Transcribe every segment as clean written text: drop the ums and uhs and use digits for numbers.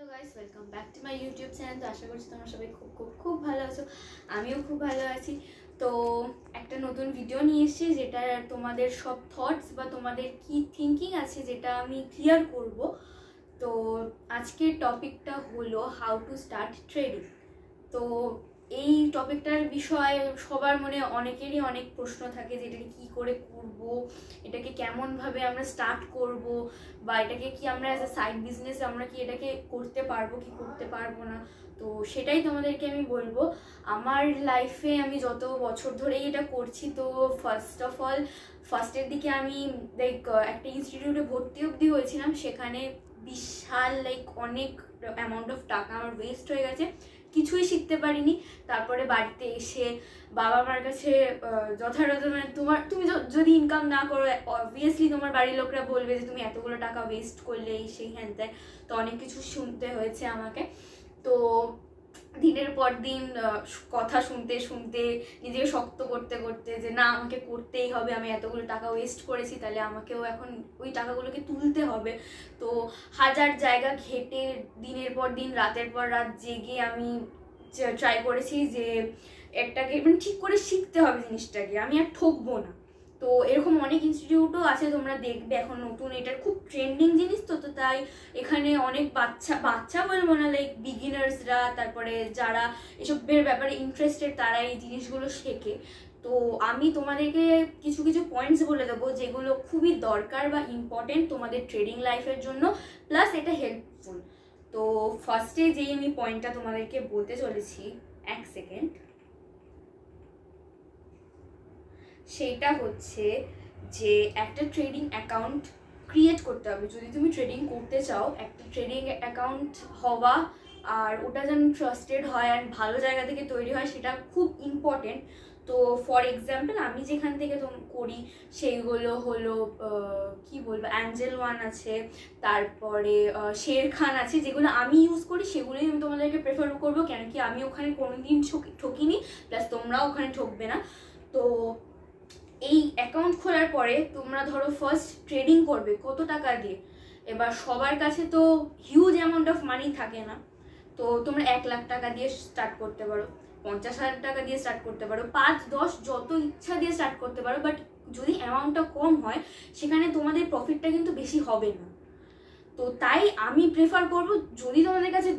Hello guys, welcome back to my YouTube channel. তো আশা করছি তোমরা সবাই খুব খুব খুব ভালো আছো। আমিও খুব ভালো আছি। তো একটা নতুন ভিডিও নিয়ে এসেছি, যেটা তোমাদের সব থটস বা তোমাদের কি থিঙ্কিং আছে যেটা আমি ক্লিয়ার করব। তো আজকের টপিকটা হলো হাউ টু স্টার্ট ট্রেডিং। তো এই টপিকটার বিষয়ে সবার মনে অনেকেরই অনেক প্রশ্ন থাকে যে এটাকে কী করে করব, এটাকে কেমনভাবে আমরা স্টার্ট করব, বা এটাকে কি আমরা অ্যাজ এ সাইড বিজনেস আমরা কি এটাকে করতে পারবো কি করতে পারবো না। তো সেটাই তোমাদেরকে আমি বলবো। আমার লাইফে আমি যত বছর ধরেই এটা করছি, তো ফার্স্টের দিকে আমি একটা ইনস্টিটিউটে ভর্তি অবধি হয়েছিলাম। সেখানে বিশাল অনেক অ্যামাউন্ট অফ টাকা আমার ওয়েস্ট হয়ে গেছে, কিছুই শিখতে পারিনি। তারপরে বাড়িতে এসে বাবা মার কাছে যথাযথ তুমি যদি ইনকাম না করো, অবভিয়াসলি তোমার বাড়ির লোকরা বলবে যে তুমি এতগুলো টাকা ওয়েস্ট করলে, এই সেই হ্যান ত্যান। তো অনেক কিছু শুনতে হয়েছে আমাকে। তো দিনের পর দিন কথা শুনতে শুনতে নিজেকে শক্ত করতে করতে যে না, আমাকে করতেই হবে, আমি এতগুলো টাকা ওয়েস্ট করেছি, তাহলে আমাকেও এখন ওই টাকাগুলোকে তুলতে হবে। তো হাজার জায়গা ঘেটে দিনের পর দিন রাতের পর রাত জেগে আমি ট্রাই করেছি যে একটাকে ঠিক করে শিখতে হবে জিনিসটাকে, আমি আর ঠকবো না। তো এরকম অনেক ইনস্টিটিউটও আছে, তোমরা দেখবে এখন নতুন, এটার খুব ট্রেন্ডিং জিনিস। তো তাই এখানে অনেক বাচ্চা বলবো না, বিগিনার্সরা, তারপরে যারা এসবের ব্যাপারে ইন্টারেস্টেড তারা এই জিনিসগুলো শেখে। তো আমি তোমাদেরকে কিছু কিছু পয়েন্টস বলে দেবো যেগুলো খুবই দরকার বা ইম্পর্টেন্ট তোমাদের ট্রেডিং লাইফের জন্য, প্লাস এটা হেল্পফুল। তো ফার্স্টে যেই আমি পয়েন্টটা তোমাদেরকে বলতে চলেছি, এক সেকেন্ড, সেটা হচ্ছে যে একটা ট্রেডিং অ্যাকাউন্ট ক্রিয়েট করতে হবে। যদি তুমি ট্রেডিং করতে চাও, একটা ট্রেডিং অ্যাকাউন্ট হওয়া আর ওটা যেন ট্রাস্টেড হয় আর ভালো জায়গা থেকে তৈরি হয়, সেটা খুব ইম্পর্টেন্ট। তো ফর এক্সাম্পল আমি যেখান থেকে করি সেইগুলো হলো কি বলবো, অ্যাঞ্জেল ওয়ান আছে, তারপরে শের খান আছে। যেগুলো আমি ইউজ করি সেগুলোই আমি তোমাদেরকে প্রেফার করবো, কেন কি আমি ওখানে কোনোদিন ঠকিনি, প্লাস তোমরাও ওখানে ঠকবে না। তো এই অ্যাকাউন্ট খোলার পরে তোমরা ধরো ফার্স্ট ট্রেডিং করবে কত টাকা দিয়ে। এবার সবার কাছে তো হিউজ অ্যামাউন্ট অফ মানি থাকে না। তো তোমরা 1,00,000 টাকা দিয়ে স্টার্ট করতে পারো, 50,000 টাকা দিয়ে স্টার্ট করতে পারো, 5-10 যত ইচ্ছা দিয়ে স্টার্ট করতে পারো। বাট যদি অ্যামাউন্টটা কম হয়, সেখানে তোমাদের প্রফিটটা কিন্তু বেশি হবে না। তো তাই আমি প্রেফার করবো, যদি তোমাদের কাছে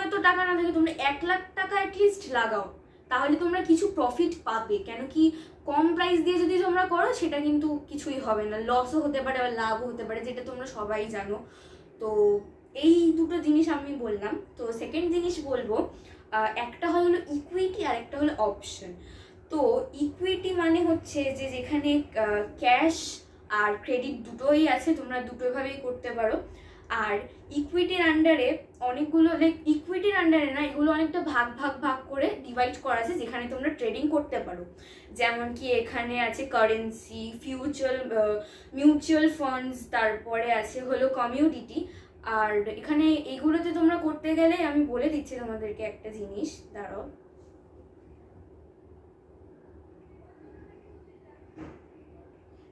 এত টাকা না থাকে, তোমরা 1,00,000 টাকা অ্যাটলিস্ট লাগাও, তাহলে তোমরা কিছু প্রফিট পাবে। কেন কি কম প্রাইস দিয়ে যদি তোমরা করো, সেটা কিন্তু কিছুই হবে না, লসও হতে পারে আর লাভও হতে পারে, যেটা তোমরা সবাই জানো। তো এই দুটো জিনিস আমি বললাম। তো সেকেন্ড জিনিস বলবো, একটা হলো ইকুইটি আর একটা হলো অপশন। তো ইকুইটি মানে হচ্ছে যে যেখানে ক্যাশ আর ক্রেডিট দুটোই আছে, তোমরা দুটোভাবেই করতে পারো। আর ইকুইটির আন্ডারে অনেকগুলো, ইকুইটির আন্ডারে না, এগুলো অনেকটা ভাগ ভাগ ভাগ করে ডিভাইড করা আছে, যেখানে তোমরা ট্রেডিং করতে পারো। যেমন কি এখানে আছে কারেন্সি, মিউচুয়াল ফান্ডস, তারপরে আছে হলো কমিউডিটি। আর এখানে এইগুলোতে তোমরা করতে গেলে আমি বলে দিচ্ছি তোমাদেরকে একটা জিনিস, দাঁড়াও।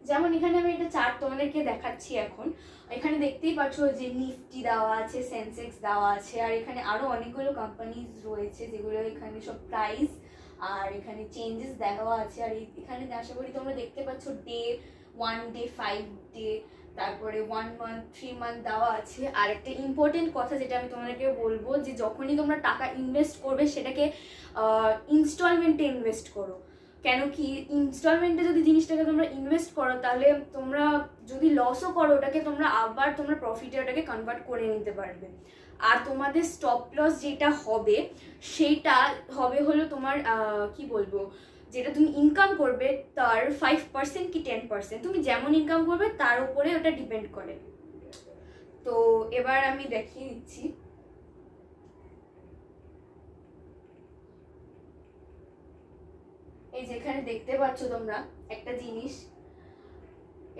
যেমন এখানে আমি একটা চার্ট তোমাদেরকে দেখাচ্ছি এখন। এখানে দেখতেই পাচ্ছ যে নিফটি দেওয়া আছে, সেন্সেক্স দেওয়া আছে, আর এখানে আরো অনেকগুলো কোম্পানিজ রয়েছে যেগুলো এখানে সব প্রাইস আর এখানে চেঞ্জেস দেওয়া আছে। আর এখানে আশা করি তোমরা দেখতে পাচ্ছ ডে 1 ডে 5 ডে, তারপরে 1 মান্থ 3 মান্থ দেওয়া আছে। আর একটা ইম্পর্টেন্ট কথা যেটা আমি তোমাদেরকে বলবো, যে যখনই তোমরা টাকা ইনভেস্ট করবে, সেটাকে ইনস্টলমেন্টে ইনভেস্ট করো। কেন কি ইনস্টলমেন্টে যদি জিনিসটাকে তোমরা ইনভেস্ট করো, তাহলে তোমরা যদি লসও করো, ওটাকে তোমরা আবার তোমরা প্রফিটে ওটাকে কনভার্ট করে নিতে পারবে। আর তোমাদের স্টপ লস যেটা হবে, সেইটা হবে হলো তোমার কি বলবো, যেটা তুমি ইনকাম করবে তার 5% কি 10%, তুমি যেমন ইনকাম করবে তার উপরে ওটা ডিপেন্ড করে। তো এবার আমি দেখিয়ে দিচ্ছি। এই যেখানে দেখতে পাচ্ছ তোমরা একটা জিনিস,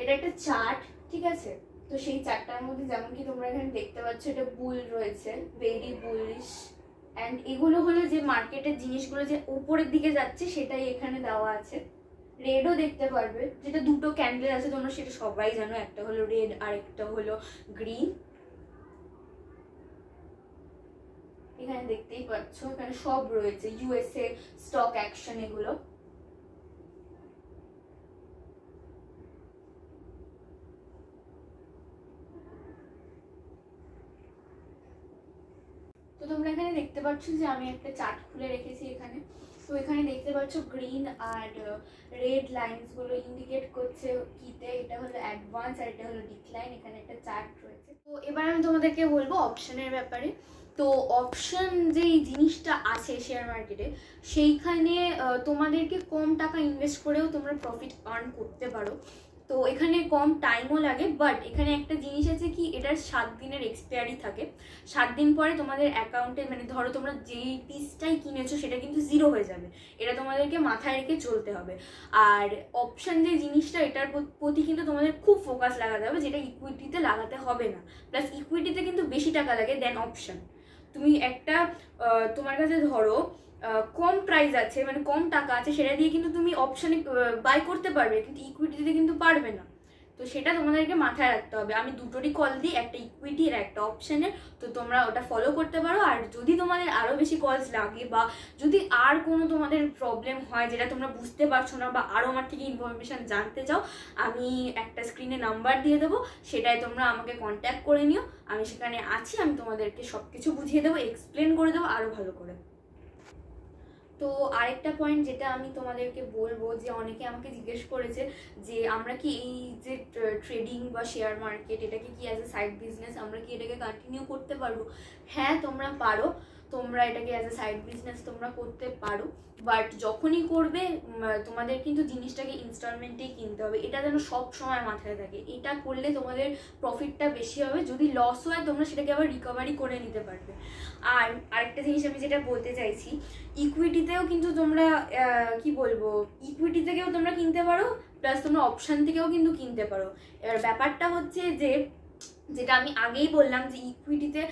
এটা একটা চার্ট, ঠিক আছে? তো সেই চার্টটার মধ্যে যেমন কি তোমরা এখানে দেখতে পাচ্ছ, এটা বুল রয়েছে, ভেরি বুলিশ। অ্যান্ড এগুলো হলো যে মার্কেটের জিনিসগুলো যে উপরের দিকে যাচ্ছে, সেটাই এখানে দেওয়া আছে। রেডও দেখতে পারবে, যেটা দুটো ক্যান্ডেল আছে, তোমরা সেটা সবাই জানো, একটা হলো রেড আর একটা হলো গ্রিন। এখানে দেখতেই পাচ্ছ এখানে সব রয়েছে, ইউএসএ স্টক অ্যাকশন এগুলো। তো তোমরা এখানে দেখতে পাচ্ছ যে আমি একটা চার্ট খুলে রেখেছি এখানে। তো এখানে দেখতে পাচ্ছ গ্রিন আর রেড লাইনস গুলো ইন্ডিকেট করছে কিতে, এটা হলো অ্যাডভান্স আর এটা হলো ডিক্লাইন। এখানে একটা চার্ট রয়েছে। তো এবার আমি তোমাদেরকে বলবো অপশনের ব্যাপারে। তো অপশন যেই জিনিসটা আছে শেয়ার মার্কেটে, সেইখানে তোমাদেরকে কম টাকা ইনভেস্ট করেও তোমরা প্রফিট আর্ন করতে পারো। তো এখানে কম টাইমও লাগে, বাট এখানে একটা জিনিস আছে কি, এটার 7 দিনের এক্সপায়ারি থাকে। 7 দিন পরে তোমাদের অ্যাকাউন্টে, মানে ধরো তোমরা যেই পিসটাই কিনেছো সেটা কিন্তু জিরো হয়ে যাবে, এটা তোমাদেরকে মাথায় রেখে চলতে হবে। আর অপশন যে জিনিসটা, এটার প্রতি কিন্তু তোমাদের খুব ফোকাস লাগাতে হবে, যেটা ইকুইটিতে লাগাতে হবে না। প্লাস ইকুইটিতে কিন্তু বেশি টাকা লাগে দেন অপশন। তুমি একটা তোমার কাছে ধরো কম প্রাইস আছে, মানে কম টাকা আছে, সেটা দিয়ে কিন্তু তুমি অপশনে বাই করতে পারবে, কিন্তু ইকুইটিতে কিন্তু পারবে না। তো সেটা তোমাদেরকে মাথায় রাখতে হবে। আমি দুটোরই কল দিই, একটা ইকুইটি আর একটা অপশনের। তো তোমরা ওটা ফলো করতে পারো। আর যদি তোমাদের আরও বেশি কলস লাগে বা যদি আর কোনো তোমাদের প্রবলেম হয় যেটা তোমরা বুঝতে পারছো না বা আরও আমার থেকে ইনফরমেশান জানতে চাও, আমি একটা স্ক্রিনে নাম্বার দিয়ে দেবো, সেটাই তোমরা আমাকে কন্ট্যাক্ট করে নিও। আমি সেখানে আছি, আমি তোমাদেরকে সব কিছু বুঝিয়ে দেবো, এক্সপ্লেন করে দেবো আরও ভালো করে। তো আরেকটা পয়েন্ট যেটা আমি তোমাদেরকে বলবো, যে অনেকে আমাকে জিজ্ঞেস করেছে যে আমরা কি এই যে ট্রেডিং বা শেয়ার মার্কেট, এটাকে কি অ্যাজ এ সাইড বিজনেস আমরা কি এটাকে কন্টিনিউ করতে পারবো? হ্যাঁ, তোমরা পারো। তোমরা এটাকে অ্যাজ এ সাইড বিজনেস তোমরা করতে পারো, বাট যখনই করবে তোমাদের কিন্তু জিনিসটাকে ইনস্টলমেন্টেই কিনতে হবে। এটা যেন সব সময় মাথায় থাকে। এটা করলে তোমাদের প্রফিটটা বেশি হবে। যদি লস হয় তোমরা সেটাকে আবার রিকভারি করে নিতে পারবে। আর আরেকটা জিনিস আমি যেটা বলতে চাইছি, ইকুইটিতেও কিন্তু তোমরা কি বলবো, ইকুইটি থেকেও তোমরা কিনতে পারো, প্লাস তোমরা অপশান থেকেও কিন্তু কিনতে পারো। এবার ব্যাপারটা হচ্ছে যে, যেটা আমি আগেই বললাম যে ইকুইটিতে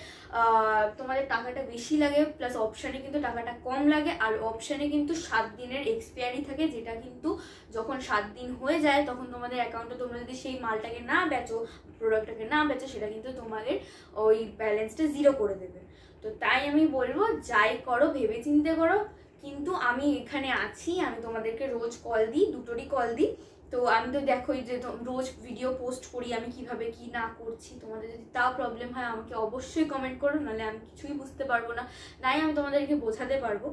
তোমাদের টাকাটা বেশি লাগে, প্লাস অপশানে কিন্তু টাকাটা কম লাগে। আর অপশানে কিন্তু 7 দিনের এক্সপায়ারি থাকে, যেটা কিন্তু যখন 7 দিন হয়ে যায় তখন তোমাদের অ্যাকাউন্টে তোমরা যদি সেই মালটাকে না বেচো, প্রোডাক্টটাকে না বেচো, সেটা কিন্তু তোমাদের ওই ব্যালেন্সটা জিরো করে দেবে। তো তাই আমি বলবো যাই করো ভেবে চিন্তে করো। কিন্তু আমি এখানে আছি, আমি তোমাদেরকে রোজ কল দিই, দুটোরই কল দিই। তো আমি তো দেখোই যে রোজ ভিডিও পোস্ট করি আমি কিভাবে কি না করছি। তোমাদের যদি তাও প্রবলেম হয় আমাকে অবশ্যই কমেন্ট করো, নাহলে আমি কিছুই বুঝতে পারবো না, নাই আমি তোমাদেরকে বোঝাতে পারবো।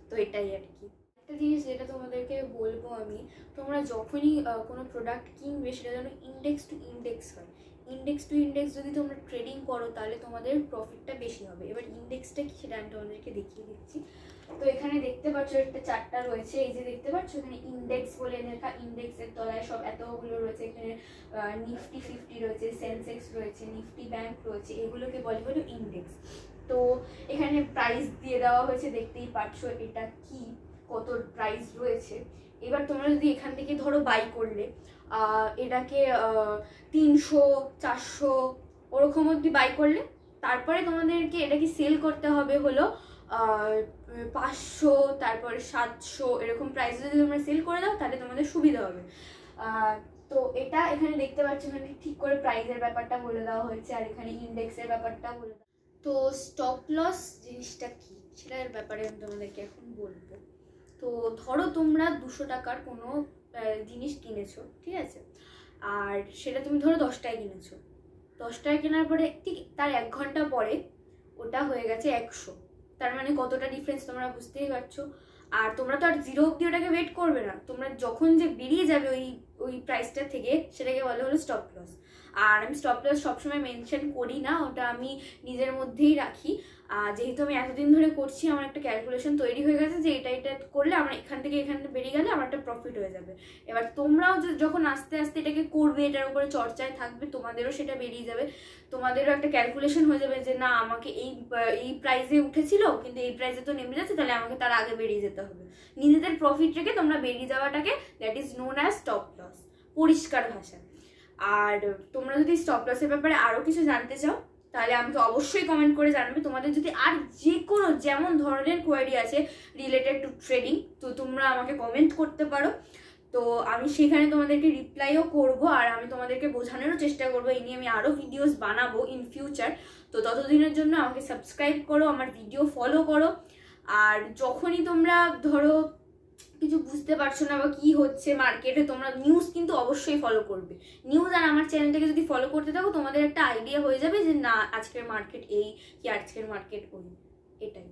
তো এটাই আর কি। একটা জিনিস যেটা তোমাদেরকে বলবো আমি, তোমরা যখনই কোনো প্রোডাক্ট কিনবে সেটা যেন ইন্ডেক্স টু ইন্ডেক্স হয়। ইন্ডেক্স টু ইন্ডেক্স যদি তোমরা ট্রেডিং করো তাহলে তোমাদের প্রফিটটা বেশি হবে। এবার ইন্ডেক্সটা কি সেটা আমি তোমাদেরকে দেখিয়ে দিচ্ছি। তো এখানে দেখতে পাচ্ছ একটা চার্টটা রয়েছে, এই যে দেখতে পাচ্ছ এখানে ইন্ডেক্স বলে লেখা, ইন্ডেক্সের তলায় সব এতগুলো রয়েছে। এখানে নিফটি 50 রয়েছে, সেন্সেক্স রয়েছে, নিফটি ব্যাংক রয়েছে, এগুলোকে বলে হলো ইন্ডেক্স। তো এখানে প্রাইস দিয়ে দেওয়া হয়েছে, দেখতেই পাচ্ছ এটা কি, কত প্রাইস রয়েছে। এবার তোমরা যদি এখান থেকে ধরো বাই করলে এটাকে 300 400 ওরকম অবধি বাই করলে, তারপরে তোমাদেরকে এটাকে সেল করতে হবে হলো 500, তারপরে 700 এরকম প্রাইস যদি তোমরা সেল করে দাও তাহলে তোমাদের সুবিধা হবে। তো এটা এখানে দেখতে পাচ্ছ, এখানে ঠিক করে প্রাইসের ব্যাপারটা বলে দেওয়া হয়েছে, আর এখানে ইন্ডেক্সের ব্যাপারটা বলে দেওয়া। তো স্টপ লস জিনিসটা কি সেটার ব্যাপারে আমি তোমাদেরকে এখন বলবো। তো ধরো তোমরা 200 টাকার কোনো জিনিস কিনেছো, ঠিক আছে, আর সেটা তুমি ধরো 10 টাকায় কিনেছো। 10 টাকায় কেনার পরে ঠিক তার 1 ঘন্টা পরে ওটা হয়ে গেছে 100। তার মানে কতটা ডিফারেন্স তোমরা বুঝতেই পারছো। আর তোমরা তো আর জিরো অব্দি ওটাকে ওয়েট করবে না, তোমরা যখন যে বেরিয়ে যাবে ওই প্রাইসটা থেকে, সেটাকে বলা হলো স্টপ লস। আর আমি স্টপ লস সবসময় মেনশন করি না, ওটা আমি নিজের মধ্যেই রাখি। যেহেতু আমি এতদিন ধরে করছি, আমার একটা ক্যালকুলেশন তৈরি হয়ে গেছে যে এটা করলে আমরা এখান থেকে এখানে বেরিয়ে গেলে আমার একটা প্রফিট হয়ে যাবে। এবার তোমরাও যখন আস্তে আস্তে এটাকে করবে, এটার উপরে চর্চায় থাকবে, তোমাদেরও সেটা বেরিয়ে যাবে। তোমাদেরও একটা ক্যালকুলেশন হয়ে যাবে যে না, আমাকে এই প্রাইসে উঠেছিল কিন্তু এই প্রাইসে তো নেমে যাচ্ছে, তাহলে আমাকে তার আগে বেরিয়ে যেতে হবে। নিজেদের প্রফিট রেখে তোমরা বেরিয়ে যাওয়াটাকে that is known as stop loss, পরিষ্কার ভাষা। আর তোমরা যদি স্টপ লসের ব্যাপারে আরও কিছু জানতে চাও তাহলে আমাকে অবশ্যই কমেন্ট করে জানাবে। তোমাদের যদি আর যে কোনো যেমন ধরনের কোয়ারি আছে রিলেটেড টু ট্রেডিং, তো তোমরা আমাকে কমেন্ট করতে পারো। তো তো আমি সেখানে তোমাদেরকে রিপ্লাইও করব, আর আমি তোমাদেরকে বোঝানোরও চেষ্টা করবো। এই নিয়ে আমি আরও ভিডিওস বানাবো ইন ফিউচার। তো ততদিনের জন্য আমাকে সাবস্ক্রাইব করো, আমার ভিডিও ফলো করো। আর যখনই তোমরা ধরো কিছু বুঝতে পারছো না বা কি হচ্ছে মার্কেটে, তোমরা নিউজ কিন্তু অবশ্যই ফলো করবে। নিউজ আর আমার চ্যানেলটাকে যদি ফলো করতে থাকো, তোমাদের একটা আইডিয়া হয়ে যাবে যে না আজকের মার্কেট এই কি আজকের মার্কেট ওই, এটাই।